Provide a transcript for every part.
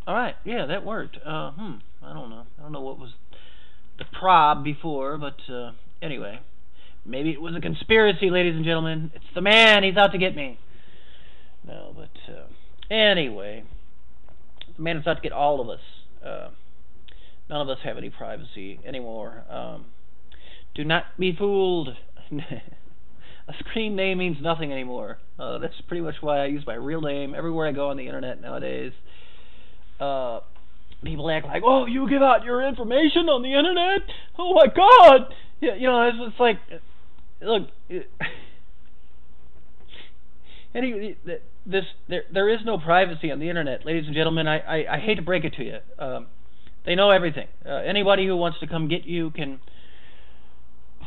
All right. Yeah, that worked. I don't know. I don't know what was the prob before, but anyway, maybe it was a conspiracy, ladies and gentlemen. It's the man. He's out to get me. No, but anyway, the man is out to get all of us. None of us have any privacy anymore. Do not be fooled. A screen name means nothing anymore. That's pretty much why I use my real name everywhere I go on the internet nowadays. People act like, oh, you give out your information on the internet? Oh my God! Yeah, you know, it's like, look, there is no privacy on the internet, ladies and gentlemen. I hate to break it to you. They know everything. Anybody who wants to come get you can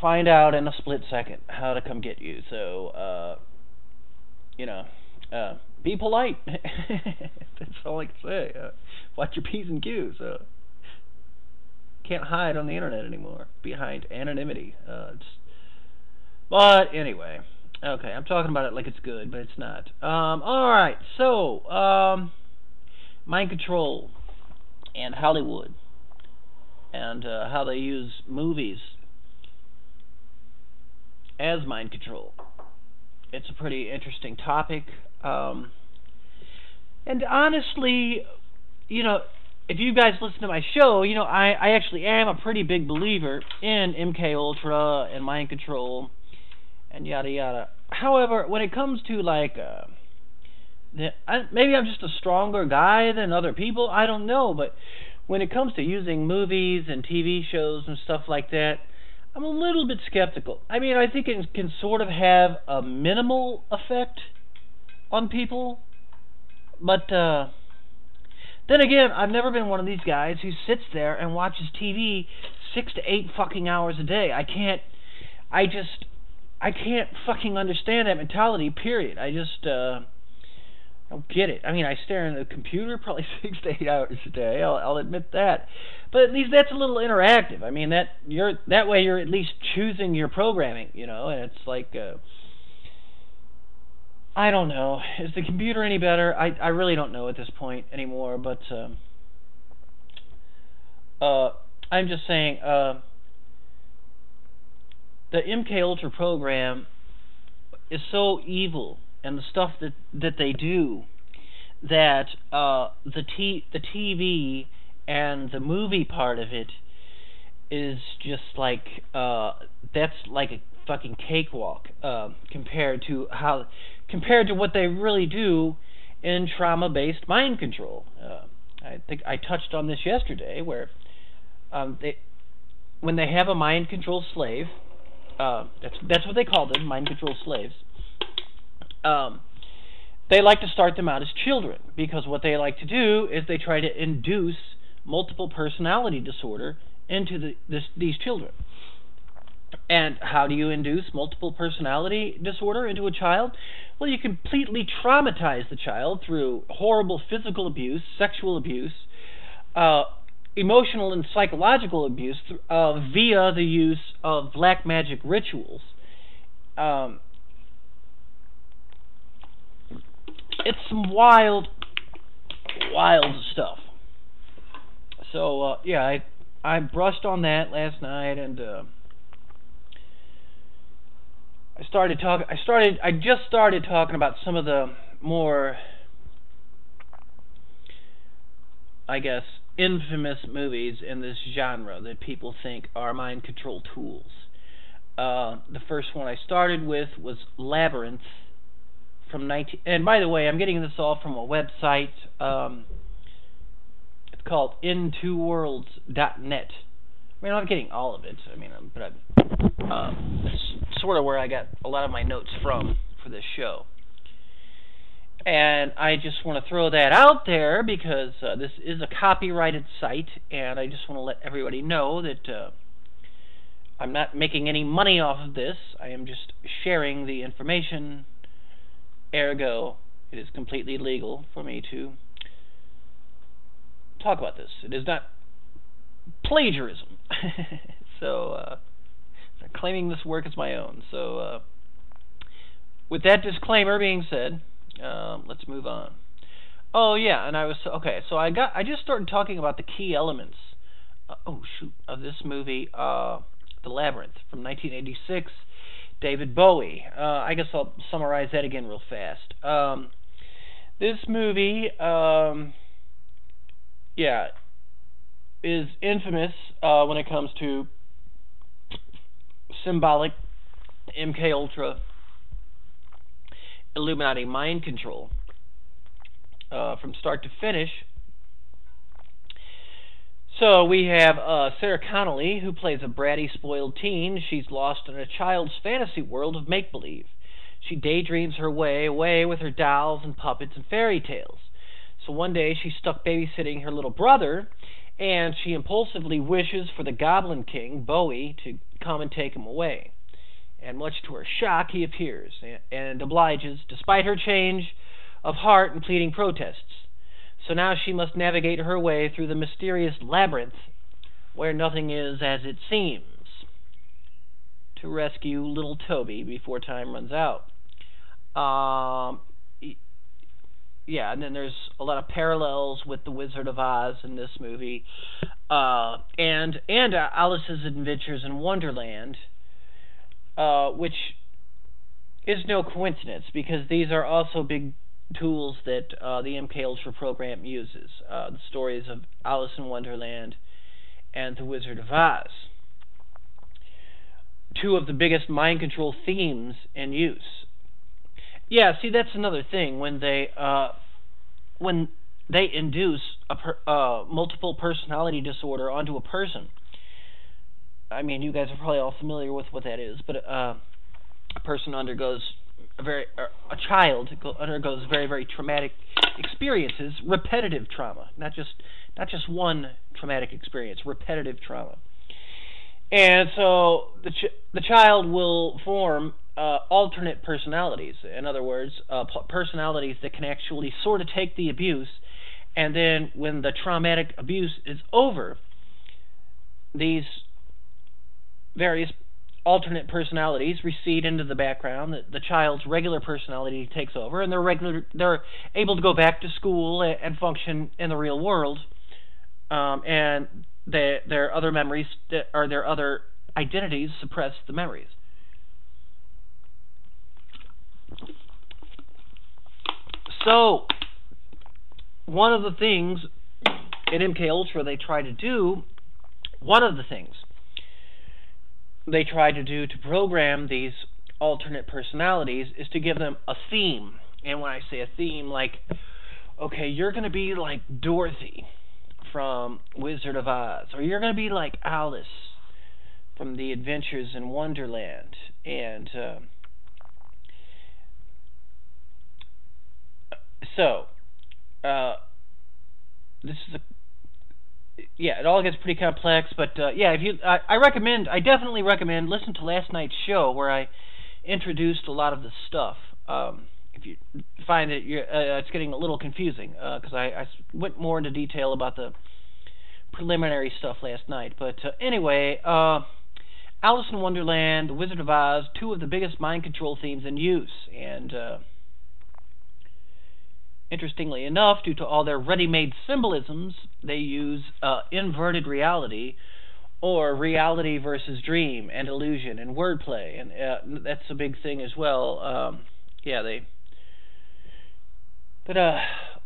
find out in a split second how to come get you. So, you know, be polite. That's all I can say. Watch your P's and Q's. Can't hide on the internet anymore behind anonymity. But anyway, okay, I'm talking about it like it's good, but it's not. Alright, so, mind control and Hollywood and how they use movies as mind control. It's a pretty interesting topic. And honestly, you know, if you guys listen to my show, you know, I actually am a pretty big believer in MK Ultra and mind control and yada yada. However, when it comes to like maybe I'm just a stronger guy than other people, I don't know, but when it comes to using movies and TV shows and stuff like that, I'm a little bit skeptical. I mean, I think it can sort of have a minimal effect on people, but then again, I've never been one of these guys who sits there and watches TV 6 to 8 fucking hours a day. I can't fucking understand that mentality, period. I just don't get it. I mean, I stare into the computer probably 6 to 8 hours a day. I'll admit that. But at least that's a little interactive. I mean, that way you're at least choosing your programming, you know, and it's like I don't know. Is the computer any better? I really don't know at this point anymore, but I'm just saying the MK Ultra program is so evil, and the stuff that they do, that the TV and the movie part of it is just like that's like a fucking cakewalk compared to what they really do in trauma-based mind control. I think I touched on this yesterday, where when they have a mind control slave, that's what they call them, mind control slaves. They like to start them out as children, because what they like to do is they try to induce multiple personality disorder into these children. And how do you induce multiple personality disorder into a child? Well, you completely traumatize the child through horrible physical abuse, sexual abuse, emotional and psychological abuse via the use of black magic rituals. It's some wild stuff. So yeah, I brushed on that last night, and I just started talking about some of the more, I guess, infamous movies in this genre that people think are mind control tools. The first one I started with was Labyrinth from and by the way, I'm getting this all from a website. It's called intwoworlds.net. I mean, I'm getting all of it. I mean, but it's sort of where I got a lot of my notes from for this show. And I just want to throw that out there because this is a copyrighted site, and I just want to let everybody know that I'm not making any money off of this. I am just sharing the information. Ergo, it is completely legal for me to talk about this. It is not plagiarism. So, I'm claiming this work as my own. So, with that disclaimer being said, let's move on. Oh yeah, and I was okay. So I just started talking about the key elements. Oh shoot, of this movie, The Labyrinth from 1986, David Bowie. I guess I'll summarize that again real fast. This movie, yeah, is infamous when it comes to symbolic MK Ultra Illuminati mind control from start to finish. So we have Sarah Connolly, who plays a bratty, spoiled teen. She's lost in a child's fantasy world of make-believe. She daydreams her way away with her dolls and puppets and fairy tales. So one day she's stuck babysitting her little brother, and she impulsively wishes for the Goblin King, Bowie, to come and take him away. And much to her shock, he appears and obliges, despite her change of heart and pleading protests. So now she must navigate her way through the mysterious labyrinth where nothing is as it seems to rescue little Toby before time runs out. Yeah, and then there's a lot of parallels with The Wizard of Oz in this movie, and Alice's Adventures in Wonderland, which is no coincidence because these are also big tools that the MK Ultra program uses. The stories of Alice in Wonderland and The Wizard of Oz. Two of the biggest mind control themes in use. Yeah, see, that's another thing. When they induce a multiple personality disorder onto a person, I mean, you guys are probably all familiar with what that is, but a person undergoes a child undergoes very, very traumatic experiences, repetitive trauma, not just one traumatic experience, repetitive trauma. And so the child will form alternate personalities. In other words, personalities that can actually sort of take the abuse, and then when the traumatic abuse is over, these various alternate personalities recede into the background. The child's regular personality takes over, and they're able to go back to school and function in the real world, and their other memories or their other identities suppress the memories. So one of the things in MK Ultra they try to do, to program these alternate personalities is to give them a theme. And when I say a theme, like, okay, you're going to be like Dorothy from Wizard of Oz, or you're going to be like Alice from The Adventures in Wonderland, and this is it all gets pretty complex, but yeah, I definitely recommend listen to last night's show where I introduced a lot of the stuff. If you find that it's getting a little confusing, because I went more into detail about the preliminary stuff last night. But anyway, Alice in Wonderland, The Wizard of Oz, two of the biggest mind control themes in use, and interestingly enough, due to all their ready-made symbolisms, they use inverted reality, or reality versus dream, and illusion, and wordplay, and that's a big thing as well.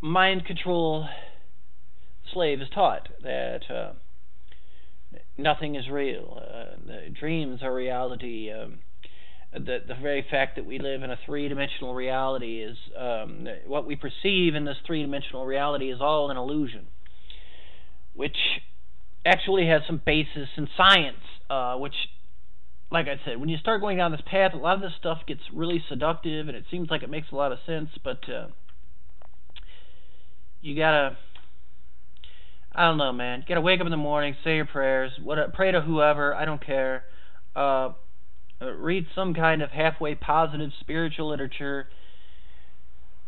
Mind control slave is taught that nothing is real. The dreams are reality. The very fact that we live in a three-dimensional reality is what we perceive in this three-dimensional reality is all an illusion, which actually has some basis in science, which, like I said, when you start going down this path, a lot of this stuff gets really seductive, and it seems like it makes a lot of sense, but you gotta, I don't know, man, you gotta wake up in the morning, say your prayers, pray to whoever, I don't care, read some kind of halfway positive spiritual literature,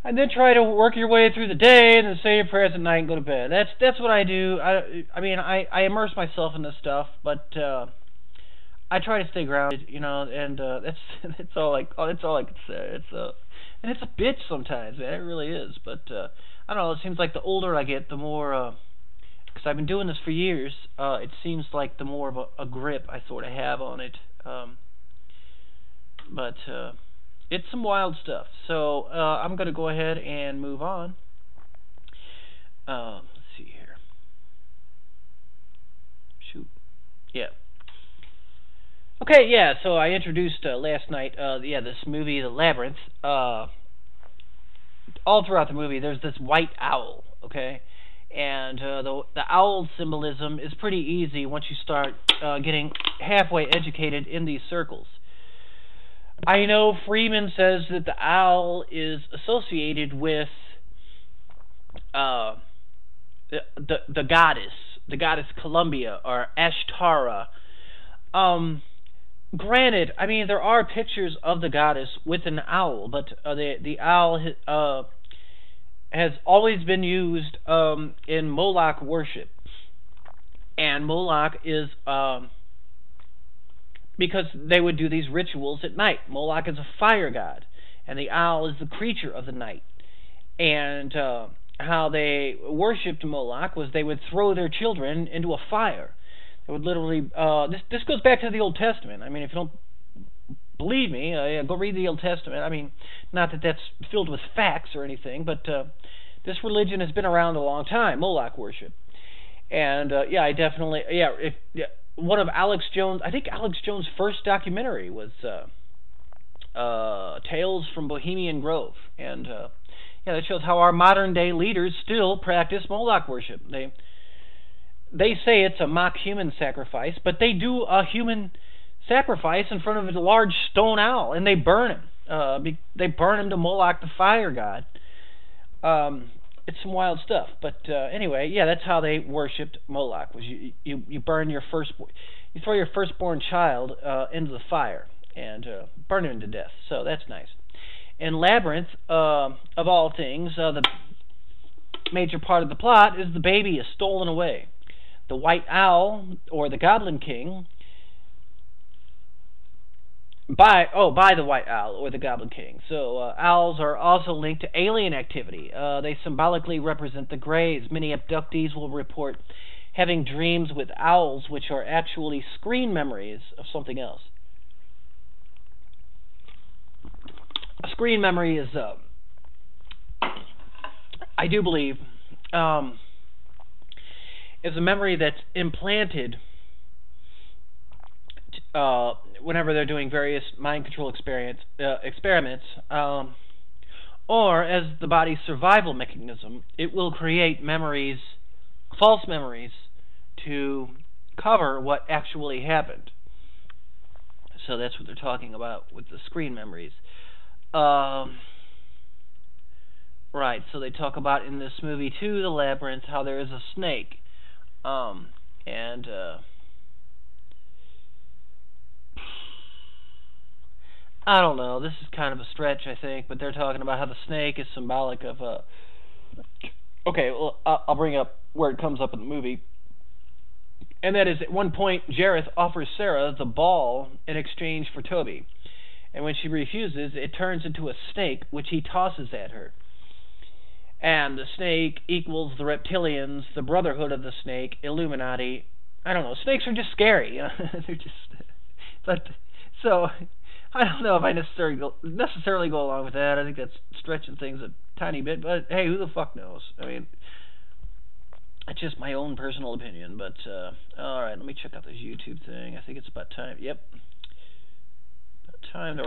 and then try to work your way through the day, and then say your prayers at night and go to bed. That's what I do. I immerse myself in this stuff, but I try to stay grounded, and that's all I can say. And it's a bitch sometimes, man. It really is. But I don't know, it seems like the older I get, the more, because I've been doing this for years, it seems like the more of a grip I sort of have on it. But it's some wild stuff. So I'm going to go ahead and move on. Let's see here. Shoot. Yeah. Okay, yeah, so I introduced last night, this movie, The Labyrinth. All throughout the movie, there's this white owl, okay? And the owl symbolism is pretty easy once you start getting halfway educated in these circles. I know Freeman says that the owl is associated with the goddess Columbia, or Ashtara. Granted, I mean, there are pictures of the goddess with an owl, but the owl has always been used in Moloch worship. And Moloch is, because they would do these rituals at night. Moloch is a fire god, and the owl is the creature of the night. And how they worshipped Moloch was they would throw their children into a fire. It would literally, this goes back to the Old Testament. I mean, if you don't believe me, go read the Old Testament. I mean, not that that's filled with facts or anything, but this religion has been around a long time, Moloch worship. And, I definitely, one of Alex Jones, I think Alex Jones' first documentary was Tales from Bohemian Grove. And, that shows how our modern day leaders still practice Moloch worship. They say it's a mock human sacrifice, but they do a human sacrifice in front of a large stone owl, and they burn him. They burn him to Moloch, the fire god. It's some wild stuff, but anyway, that's how they worshipped Moloch. Was you burn your you throw your firstborn child into the fire and burn him to death. So that's nice. In Labyrinth, of all things, the major part of the plot is the baby is stolen away. The white owl, or the Goblin King, by the white owl, or the Goblin King. So owls are also linked to alien activity. They symbolically represent the Greys. Many abductees will report having dreams with owls, which are actually screen memories of something else. A screen memory is, I do believe, is a memory that's implanted whenever they're doing various mind control experiments, or as the body's survival mechanism. It will create memories, false memories, to cover what actually happened. So that's what they're talking about with the screen memories. Right, so they talk about in this movie too, The Labyrinth, how there is a snake. I don't know, this is kind of a stretch, I think, but they're talking about how the snake is symbolic of, okay, well, I'll bring up where it comes up in the movie. And that is, at one point, Jareth offers Sarah the ball in exchange for Toby. And when she refuses, it turns into a snake, which he tosses at her. And the snake equals the Reptilians, the Brotherhood of the Snake, Illuminati. I don't know. Snakes are just scary. You know? They're just. But so I don't know if I necessarily go along with that. I think that's stretching things a tiny bit. But hey, who the fuck knows? I mean, it's just my own personal opinion. But all right, let me check out this YouTube thing. I think it's about time. Yep, about time to